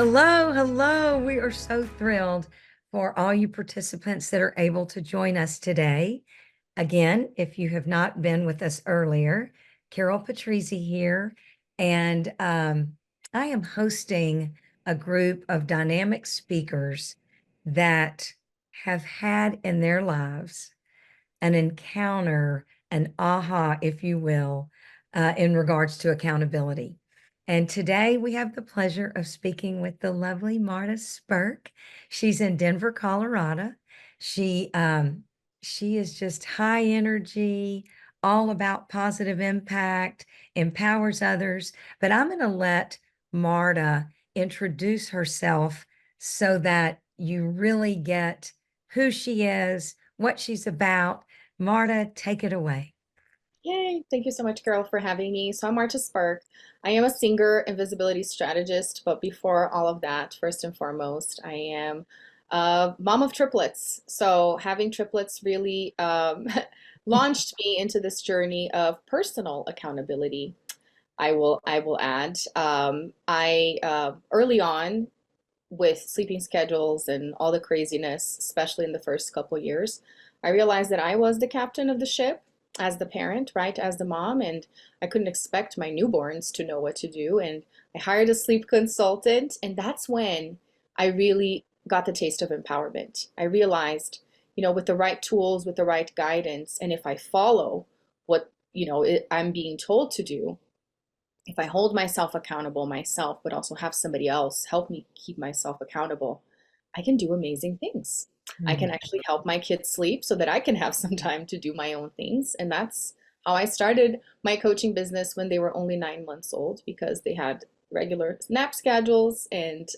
Hello, hello. We are so thrilled for all you participants that are able to join us today. Again, if you have not been with us earlier, Carroll Patrizi here, and I am hosting a group of dynamic speakers that have had in their lives an encounter, an aha, if you will, in regards to accountability. And today we have the pleasure of speaking with the lovely Marta Spirk. She's in Denver, Colorado. She she is just high energy, all about positive impact, empowers others. But I'm going to let Marta introduce herself so that you really get who she is, what she's about. Marta, take it away. Yay! Thank you so much, Carol, for having me. So I'm Marta Spirk. I am a singer and visibility strategist, but before all of that, first and foremost, I am a mom of triplets. So having triplets really launched me into this journey of personal accountability. I will add. I early on with sleeping schedules and all the craziness, especially in the first couple years, I realized that I was the captain of the ship as the parent, right, as the mom, and I couldn't expect my newborns to know what to do. And I hired a sleep consultant, and that's when I really got the taste of empowerment. I realized, with the right tools, with the right guidance, and if I follow what, I'm being told to do, if I hold myself accountable myself, but also have somebody else help me keep myself accountable, I can do amazing things. I can Mm. actually help my kids sleep so that I can have some time to do my own things. And that's how I started my coaching business when they were only 9 months old, because they had regular nap schedules and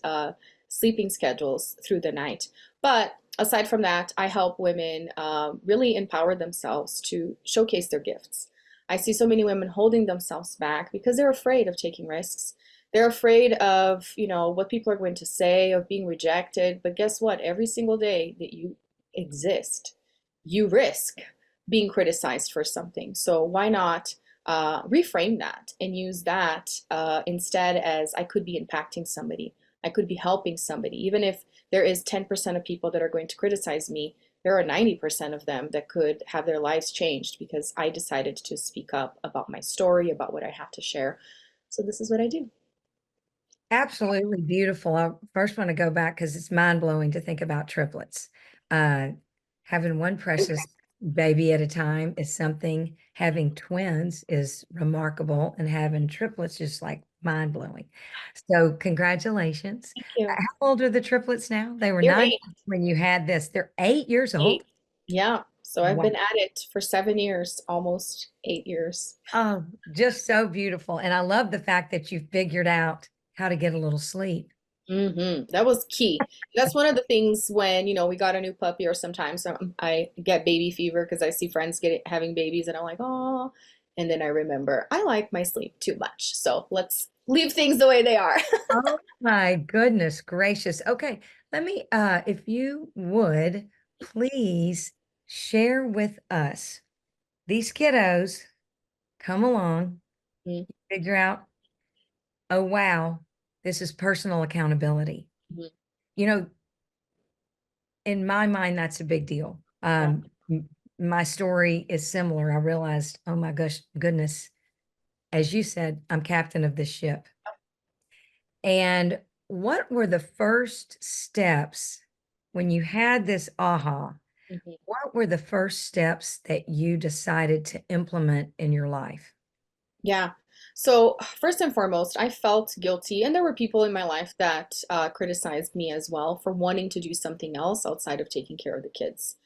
sleeping schedules through the night. But aside from that, I help women really empower themselves to showcase their gifts. I see so many women holding themselves back because they're afraid of taking risks. They're afraid of, what people are going to say, of being rejected. But guess what? Every single day that you exist, you risk being criticized for something. So why not reframe that and use that instead as I could be impacting somebody. I could be helping somebody. Even if there is 10% of people that are going to criticize me, there are 90% of them that could have their lives changed because I decided to speak up about my story, about what I have to share. So this is what I do. Absolutely beautiful. I first want to go back because it's mind blowing to think about triplets. Uh, Having one precious baby at a time is something. Having twins is remarkable, and having triplets is like mind blowing. So, congratulations. Thank you. How old are the triplets now? They were You're 9 eight. when you had this. They're 8 years old. Eight. Yeah. So I've Wow. been at it for 7 years, almost 8 years. Oh, just so beautiful. And I love the fact that you figured out how to get a little sleep. That was key. That's one of the things when, we got a new puppy, or sometimes I get baby fever because I see friends having babies and I'm like, oh, and then I remember I like my sleep too much. So let's leave things the way they are. Oh my goodness gracious. Okay, let me, if you would please share with us these kiddos come along, figure out, oh wow, this is personal accountability. Mhm. You know, in my mind, that's a big deal. Yeah. My story is similar. I realized, oh my gosh, goodness, as you said, I'm captain of this ship. And what were the first steps when you had this aha? Mhm. What were the first steps that you decided to implement in your life? Yeah. So first and foremost, I felt guilty, and there were people in my life that criticized me as well for wanting to do something else outside of taking care of the kids.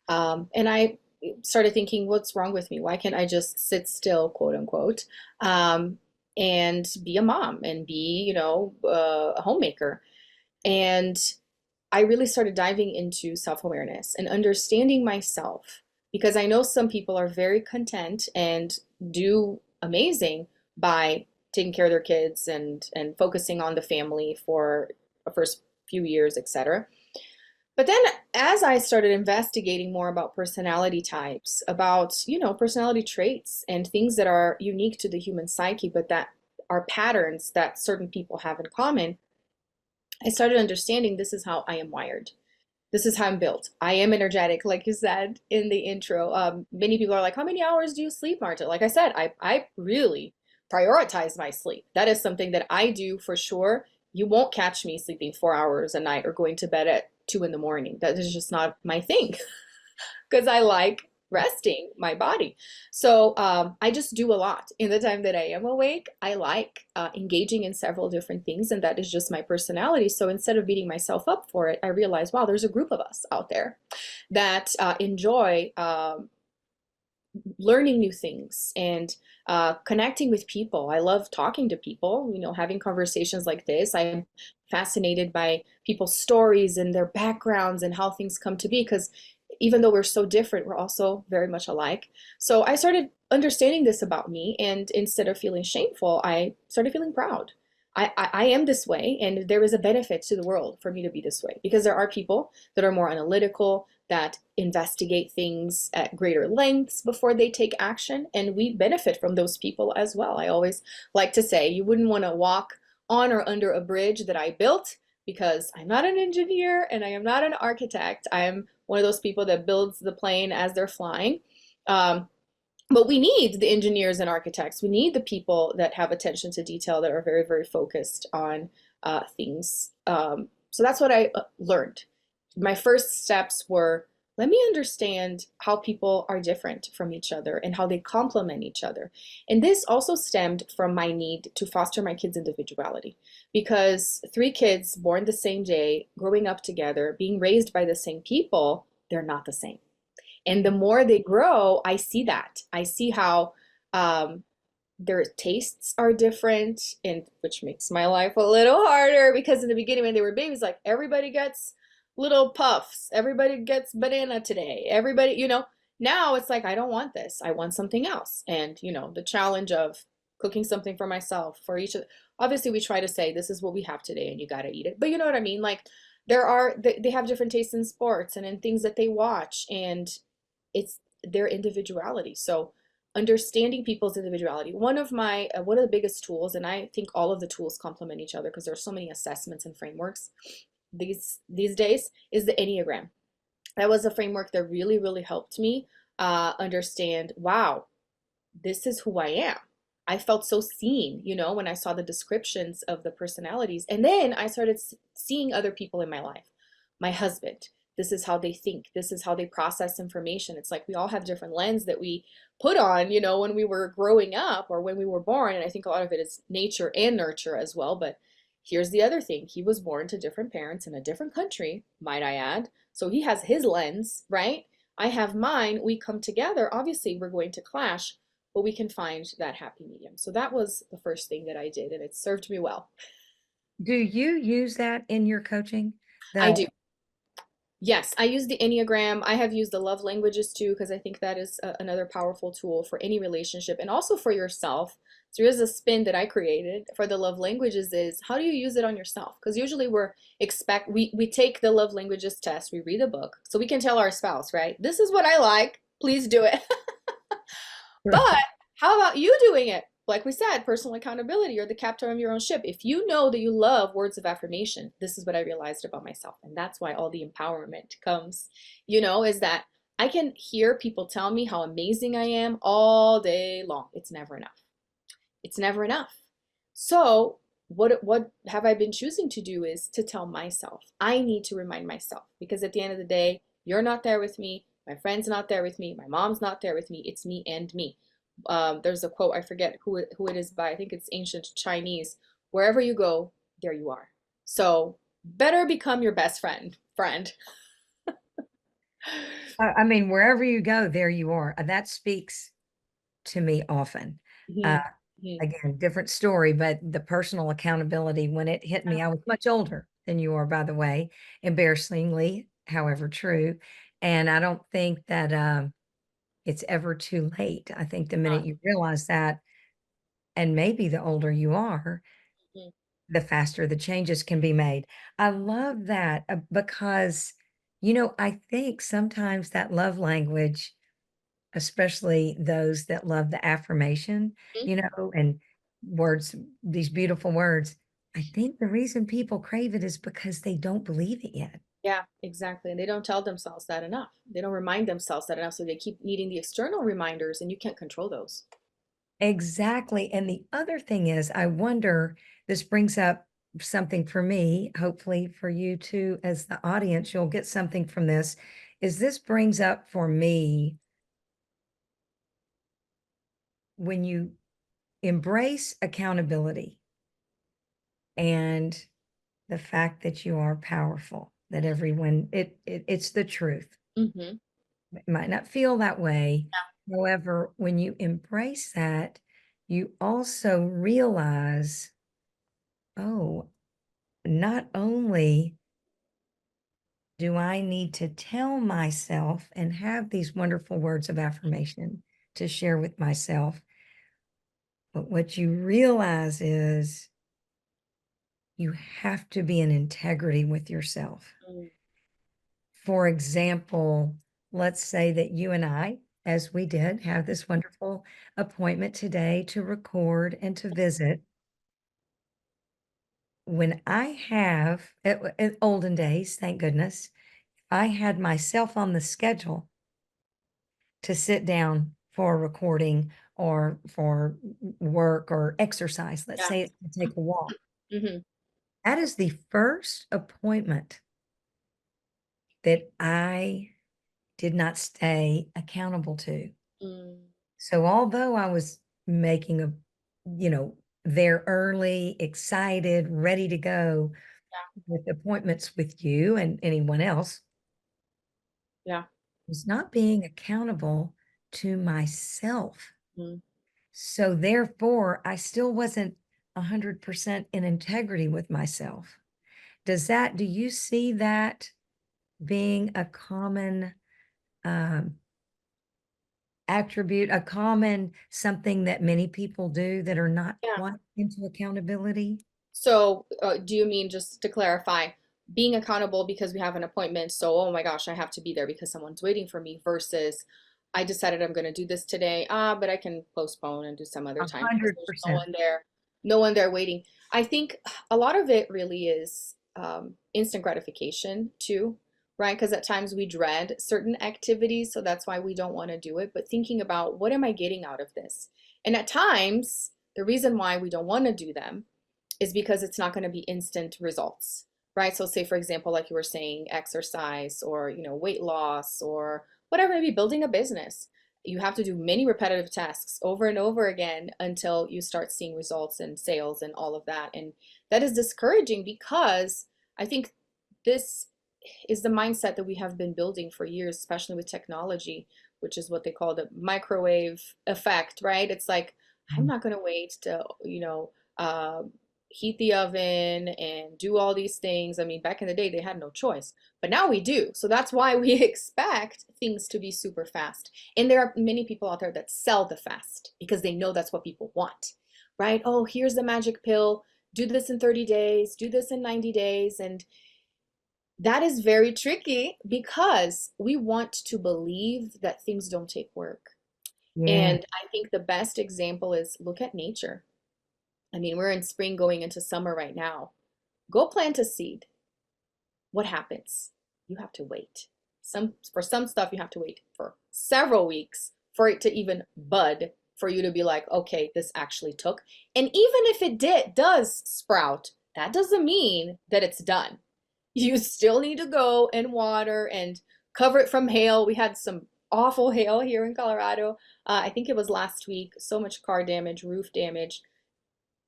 And I started thinking, what's wrong with me? Why can't I just sit still, quote unquote, um, and be a mom and be, a homemaker? And I really started diving into self-awareness and understanding myself, because I know some people are very content and do amazing by taking care of their kids and focusing on the family for the first few years, etc. But then as I started investigating more about personality types, about, personality traits and things that are unique to the human psyche, but that are patterns that certain people have in common, I started understanding this is how I am wired. This is how I'm built. I am energetic, like you said in the intro. Many people are like, how many hours do you sleep, Marta? Like I said, I really prioritize my sleep. That is something that I do for sure. You won't catch me sleeping 4 hours a night or going to bed at 2 in the morning. That is just not my thing because I like resting my body. So I just do a lot in the time that I am awake. I like engaging in several different things, and that is just my personality. So instead of beating myself up for it, I realized, wow, there's a group of us out there that enjoy learning new things and connecting with people. I love talking to people, having conversations like this. I'm fascinated by people's stories and their backgrounds and how things come to be because even though we're so different, we're also very much alike. So I started understanding this about me, and instead of feeling shameful, I started feeling proud. I am this way, and there is a benefit to the world for me to be this way because there are people that are more analytical, that investigate things at greater lengths before they take action, and we benefit from those people as well. I always like to say you wouldn't want to walk on or under a bridge that I built because I'm not an engineer and I am not an architect. I'm one of those people that builds the plane as they're flying. But we need the engineers and architects. We need the people that have attention to detail, that are very, very focused on things. So that's what I learned. My first steps were, let me understand how people are different from each other and how they complement each other. And this also stemmed from my need to foster my kids' individuality because three kids born the same day, growing up together, being raised by the same people, they're not the same. And the more they grow, I see that. I see how um, their tastes are different, and which makes my life a little harder because in the beginning when they were babies, like everybody gets little puffs, everybody gets banana today, everybody, now it's like I don't want this. I want something else. And the challenge of cooking something for myself for each of obviously we try to say this is what we have today and you got to eat it. But you know what I mean? Like they have different tastes in sports and in things that they watch, and it's their individuality. So understanding people's individuality, one of the biggest tools, and I think all of the tools complement each other because there's so many assessments and frameworks these days, is the Enneagram. That was a framework that really, really helped me understand, wow, this is who I am. I felt so seen, when I saw the descriptions of the personalities. And then I started seeing other people in my life. My husband, this is how they think, this is how they process information. It's like we all have different lens that we put on, when we were growing up or when we were born. And I think a lot of it is nature and nurture as well. But here's the other thing, he was born to different parents in a different country, might I add. So he has his lens, right? I have mine. We come together. Obviously, we're going to clash, but we can find that happy medium. So that was the first thing that I did, and it served me well. Do you use that in your coaching? I The do. Yes, I use the Enneagram. I have used the love languages too, because I think that is another powerful tool for any relationship and also for yourself. So here's a spin that I created for the love languages is how do you use it on yourself? Because usually we take the love languages test, we read a book, so we can tell our spouse, right? This is what I like, please do it. But how about you doing it? Like we said, personal accountability. You're the captain of your own ship. If you know that you love words of affirmation, this is what I realized about myself. And that's why all the empowerment comes, is that I can hear people tell me how amazing I am all day long. It's never enough. It's never enough. So what have I been choosing to do is to tell myself. I need to remind myself because at the end of the day, you're not there with me. My friend's not there with me. My mom's not there with me. It's me and me. There's a quote, I forget who it is by, I think it's ancient Chinese. Wherever you go, there you are. So better become your best friend. I mean, wherever you go, there you are. That speaks to me often. Uh, Mhm, mhm. Again, different story, but the personal accountability, when it hit me, I was much older than you are, by the way, embarrassingly, however true. And I don't think that it's ever too late. I think the minute you realize that, and maybe the older you are, Mhm, the faster the changes can be made. I love that because, I think sometimes that love language, especially those that love the affirmation, mhm. and words, these beautiful words. I think the reason people crave it is because they don't believe it yet. Yeah, exactly. And they don't tell themselves that enough. They don't remind themselves that enough. So they keep needing the external reminders, and you can't control those. Exactly. And the other thing is, I wonder, this brings up something for me, hopefully for you too, as the audience, you'll get something from this, is this brings up for me when you embrace accountability and the fact that you are powerful, that everyone, it's the truth. Hmm. It might not feel that way. However, when you embrace that, you also realize, oh, not only do I need to tell myself and have these wonderful words of affirmation to share with myself, but what you realize is you have to be in integrity with yourself. Mm. For example, let's say that you and I, as we did, have this wonderful appointment today to record and to visit. When I have, in olden days, thank goodness, I had myself on the schedule to sit down for a recording or for work or exercise. Let's Yeah. say it's to take a walk. Hmm. That is the first appointment that I did not stay accountable to. Mm. So although I was making you know, there early, excited, ready to go with appointments with you and anyone else, Yeah. I was not being accountable to myself. Mm. So therefore, I still wasn't 100% in integrity with myself. Do you see that being a common um, attribute, a common something that many people do that are not Yeah. quite into accountability? So, do you mean, just to clarify, being accountable because we have an appointment? So, oh my gosh, I have to be there because someone's waiting for me, versus I decided I'm going to do this today. But I can postpone and do some other A time because hundred there's no percent. one there, no one there waiting. I think a lot of it really is instant gratification too, right? Because at times we dread certain activities, so that's why we don't want to do it. But thinking about, what am I getting out of this? And at times, the reason why we don't want to do them is because it's not going to be instant results, right? So say, for example, like you were saying, exercise, or weight loss, or whatever, maybe building a business. You have to do many repetitive tasks over and over again until you start seeing results and sales and all of that. And that is discouraging, because I think this is the mindset that we have been building for years, especially with technology, which is what they call the microwave effect, right? It's like, I'm not going to wait to, uh, heat the oven and do all these things. I mean, back in the day, they had no choice, but now we do. So that's why we expect things to be super fast. And there are many people out there that sell the fast because they know that's what people want, right? Oh, here's the magic pill. Do this in 30 days, do this in 90 days. And that is very tricky because we want to believe that things don't take work. Yeah. And I think the best example is, look at nature. I mean, we're in spring going into summer right now. Go plant a seed. What happens? You have to wait. For some stuff you have to wait for several weeks for it to even bud, for you to be like, okay, this actually took. And even if it does sprout, that doesn't mean that it's done. You still need to go and water and cover it from hail. We had some awful hail here in Colorado. I think it was last week. So much car damage, roof damage.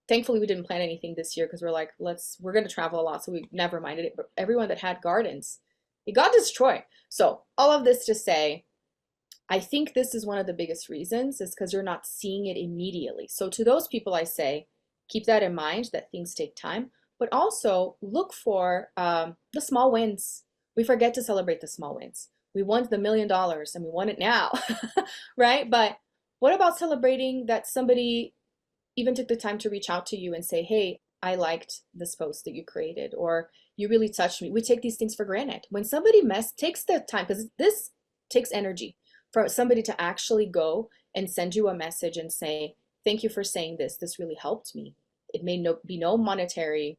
Thankfully, we didn't plan anything this year because we're like, we're going to travel a lot, so we never minded it. But everyone that had gardens, it got destroyed. So all of this to say, I think this is one of the biggest reasons, is because you're not seeing it immediately. So to those people, I say, keep that in mind, that things take time, but also look for the small wins. We forget to celebrate the small wins. We want the $1 million and we want it now, right? But what about celebrating that somebody even took the time to reach out to you and say, hey, I liked this post that you created, or you really touched me. We take these things for granted. When somebody takes the time, because this takes energy for somebody to actually go and send you a message and say, thank you for saying this. This really helped me. it may be no monetary,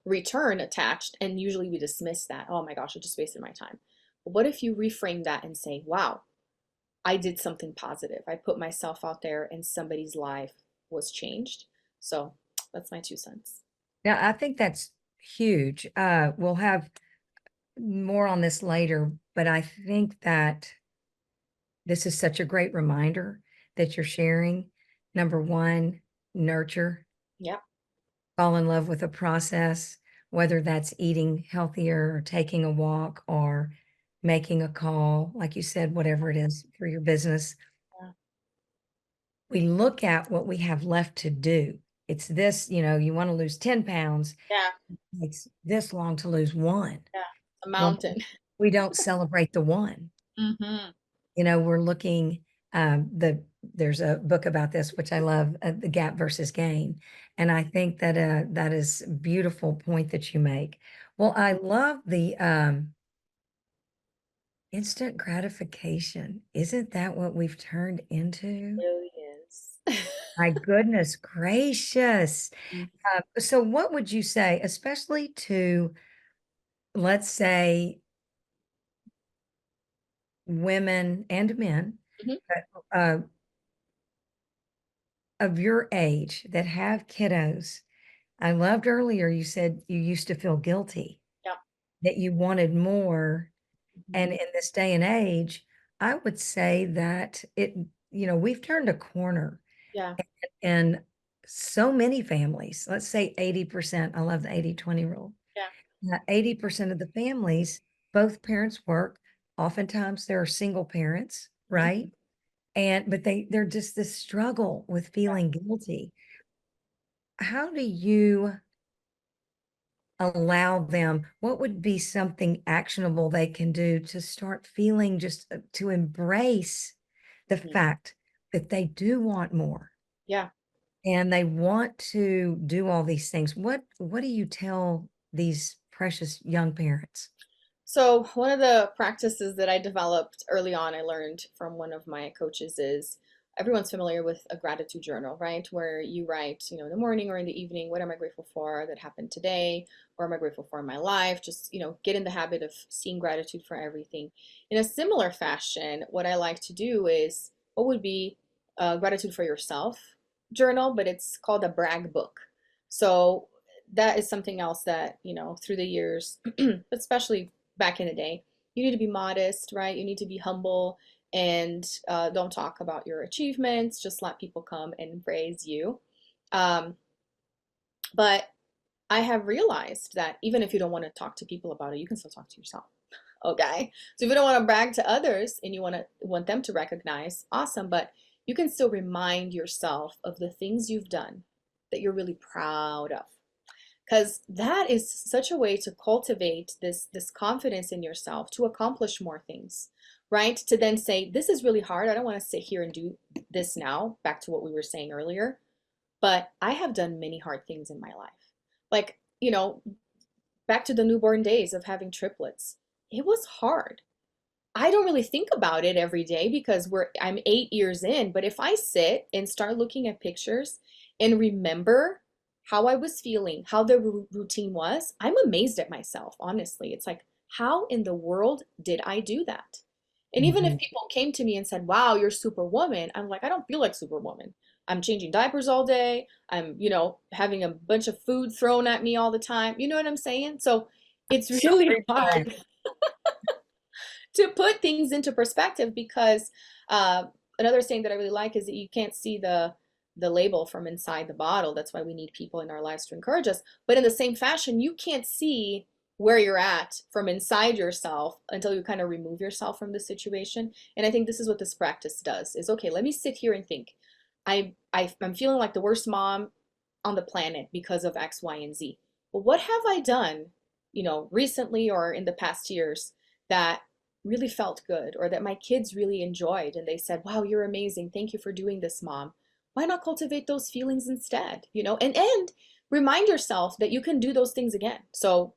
return attached. And usually we dismiss that. Oh my gosh, I just wasted my time. But what if you reframe that and say, wow, I did something positive. I put myself out there and somebody's life was changed. So that's my 2 cents. Yeah, I think that's huge. We'll have more on this later, but I think that this is such a great reminder that you're sharing. Number one, nurture, Yeah. fall in love with the process, whether that's eating healthier or taking a walk or making a call, like you said, whatever it is for your business. Yeah. We look at what we have left to do. It's this, you want to lose 10 pounds. Yeah. It takes this long to lose one. Yeah. A Well, mountain. we don't celebrate the one. Hmm. We're looking, there's a book about this, which I love, the gap versus gain. And I think that, that is a beautiful point that you make. Well, I love the, instant gratification. Isn't that what we've turned into? Really is. My goodness gracious. Mm-hmm. So what would you say, especially to, let's say, women and men, uh, of your age that have kiddos? I loved earlier you said you used to feel guilty, Yeah. that you wanted more. Mhm. And in this day and age, I would say that we've turned a corner Yeah. in so many families. Let's say 80%. I love the 80-20 rule. Yeah. 80% of the families, both parents work. Oftentimes there are single parents, Mhm. right? But they're just this struggle with feeling guilty. How do you allow them, what would be something actionable they can do to start feeling, just to embrace the Mhm. fact that they do want more Yeah. and they want to do all these things? What do you tell these precious young parents? So, one of the practices that I developed early on, I learned from one of my coaches is everyone's familiar with a gratitude journal, right? Where you write, in the morning or in the evening, what am I grateful for that happened today? Or am I grateful for in my life? Just, get in the habit of seeing gratitude for everything. In a similar fashion, what I like to do is what would be gratitude for yourself journal, but it's called a brag book. So, that is something else that, through the years, especially back in the day. You need to be modest, right? You need to be humble and don't talk about your achievements. Just let people come and praise you. Um, but I have realized that even if you don't want to talk to people about it, you can still talk to yourself. Okay. So if you don't want to brag to others and you want them to recognize, awesome. But you can still remind yourself of the things you've done that you're really proud of, because that is such a way to cultivate this confidence in yourself to accomplish more things, right? To then say, this is really hard, I don't want to sit here and do this now, back to what we were saying earlier, but I have done many hard things in my life, like, back to the newborn days of having triplets. It was hard. I don't really think about it every day because I'm 8 years in, but if I sit and start looking at pictures and remember how I was feeling, how the routine was, I'm amazed at myself, honestly. It's like, how in the world did I do that? And even if Mhm. people came to me and said, wow, you're Superwoman, I'm like, I don't feel like Superwoman. I'm changing diapers all day. I'm, having a bunch of food thrown at me all the time. You know what I'm saying? So it's really Every time. hard to put things into perspective because another saying that I really like is that you can't see the label from inside the bottle. That's why we need people in our lives to encourage us. But in the same fashion, you can't see where you're at from inside yourself until you kind of remove yourself from the situation. And I think this is what this practice does is, okay, let me sit here and think. I'm feeling like the worst mom on the planet because of X, Y, and Z. But what have I done, recently or in the past years that really felt good or that my kids really enjoyed and they said, wow, you're amazing, thank you for doing this, mom? Why not cultivate those feelings instead, and remind yourself that you can do those things again. So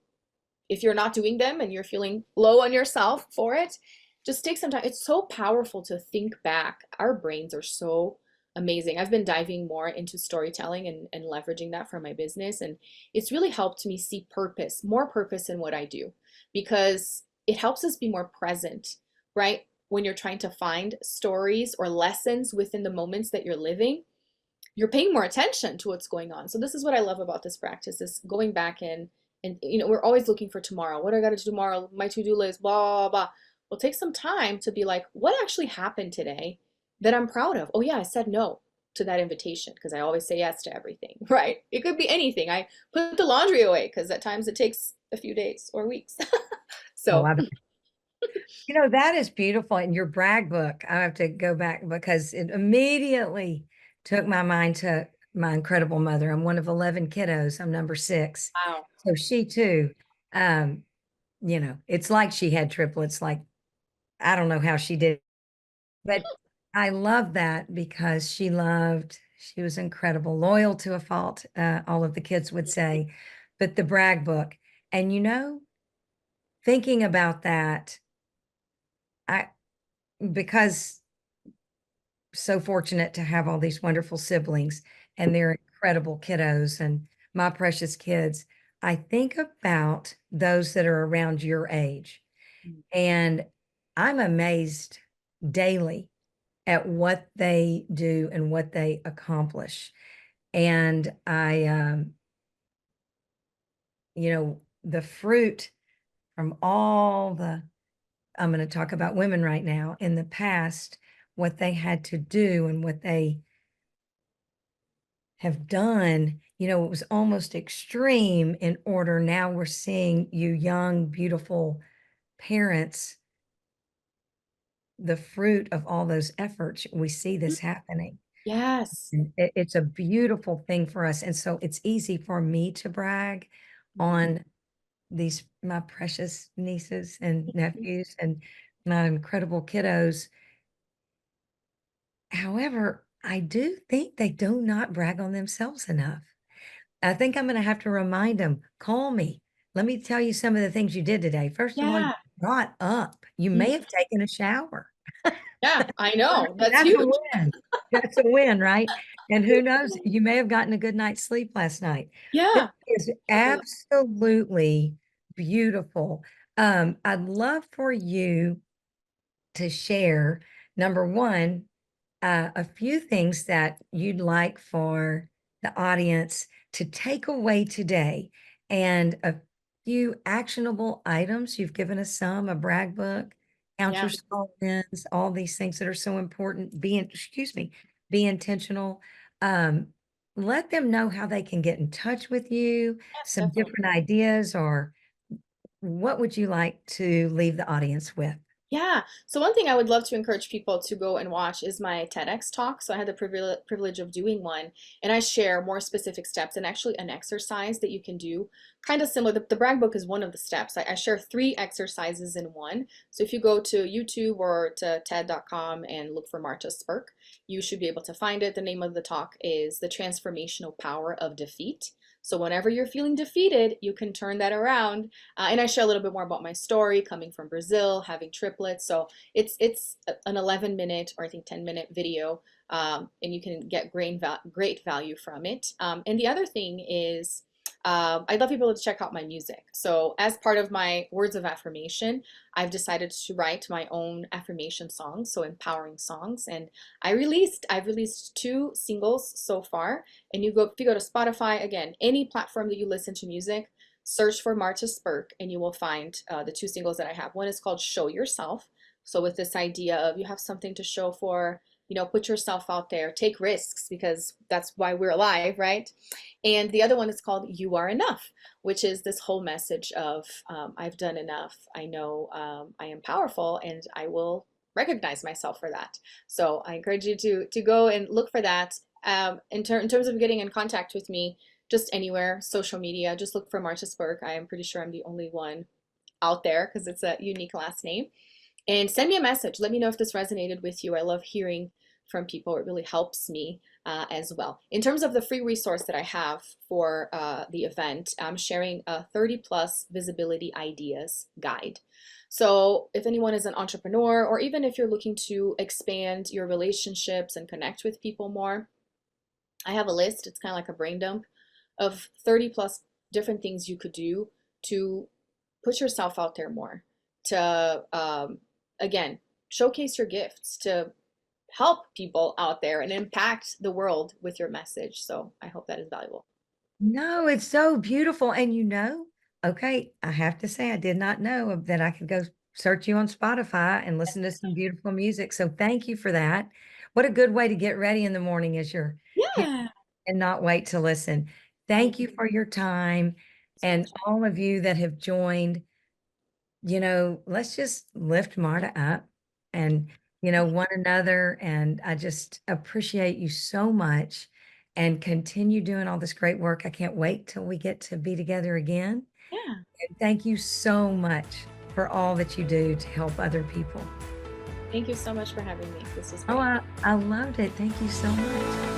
if you're not doing them and you're feeling low on yourself for it, just take some time. It's so powerful to think back. Our brains are so amazing. I've been diving more into storytelling and leveraging that for my business. And it's really helped me see purpose, more purpose in what I do, because it helps us be more present, right? When you're trying to find stories or lessons within the moments that you're living, you're paying more attention to what's going on. So this is what I love about this practice, is going back in, and we're always looking for tomorrow. What do I got to do tomorrow? My to-do list, blah, blah, blah. Well, take some time to be like, what actually happened today that I'm proud of? Oh yeah, I said no to that invitation because I always say yes to everything, right? It could be anything. I put the laundry away because at times it takes a few days or weeks. Oh, So that is beautiful. And your brag book, I have to go back because it immediately took my mind to my incredible mother. I'm one of 11 kiddos. I'm number 6. wow. So she too, um, it's like she had triplets. Like, I don't know how she did, but I love that because she was incredible, loyal to a fault, all of the kids would say, but the brag book. And thinking about that, I, because so fortunate to have all these wonderful siblings and they're incredible kiddos and my precious kids. I think about those that are around your age, and I'm amazed daily at what they do and what they accomplish. And the fruit from all the, I'm going to talk about women right now in the past, what they had to do and what they have done, it was almost extreme in order. Now we're seeing you young, beautiful parents, the fruit of all those efforts. We see this happening. Yes. And it's a beautiful thing for us. And so it's easy for me to brag on my precious nieces and nephews and my incredible kiddos. However, I do think they do not brag on themselves enough. I think I'm going to have to remind them, call me. Let me tell you some of the things you did today. First of all, you Yeah. got up. You may have taken a shower. Yeah, I know. That's That's a huge. win. That's a win, right? And who knows, you may have gotten a good night's sleep last night. This Yeah. is absolutely beautiful. I'd love for you to share, number one, a few things that you'd like for the audience to take away today, and a few actionable items. You've given us some, a brag book, count Yeah. your small wins, all these things that are so important. Be intentional. Um, let them know how they can get in touch with you, Yes, some definitely. different ideas, or what would you like to leave the audience with? Yeah. So one thing I would love to encourage people to go and watch is my TEDx talk. So I had the privilege of doing one, and I share more specific steps and actually an exercise that you can do, kind of similar. The brag book is one of the steps. I share 3 exercises in one. So if you go to YouTube or to TED.com and look for Marta Spirk, you should be able to find it. The name of the talk is The Transformational Power of Defeat. So whenever you're feeling defeated, you can turn that around. And I share a little bit more about my story, coming from Brazil, having triplets. So it's an 11-minute or I think 10-minute video, and you can get great value from it. And the other thing is, I'd love people to check out my music. So as part of my words of affirmation, I've decided to write my own affirmation songs, so empowering songs. And I've released 2 singles so far. And if you go to Spotify, again, any platform that you listen to music, search for Marta Spirk and you will find the 2 singles that I have. One is called Show Yourself. So with this idea of you have something to show for, put yourself out there, take risks because that's why we're alive, right? And the other one is called You Are Enough, which is this whole message of I've done enough. I know I am powerful and I will recognize myself for that. So I encourage you to go and look for that. In terms of getting in contact with me, just anywhere, social media, just look for Marta Spirk. I am pretty sure I'm the only one out there because it's a unique last name. And send me a message. Let me know if this resonated with you. I love hearing from people. It really helps me as well. In terms of the free resource that I have for the event, I'm sharing a 30 plus visibility ideas guide. So if anyone is an entrepreneur, or even if you're looking to expand your relationships and connect with people more, I have a list. It's kind of like a brain dump of 30 plus different things you could do to put yourself out there more, to, again, showcase your gifts, to help people out there and impact the world with your message. So I hope that is valuable. No, it's so beautiful. And okay, I have to say, I did not know that I could go search you on Spotify and listen to some beautiful music. So thank you for that. What a good way to get ready in the morning as you're Yeah. and not wait to listen. Thank Thank you you for your time so and much. all of you that have joined. Let's just lift Marta up and, one another. And I just appreciate you so much and continue doing all this great work. I can't wait till we get to be together again. Yeah. And thank you so much for all that you do to help other people. Thank you so much for having me. This was Oh, great. I loved it. Thank you so much.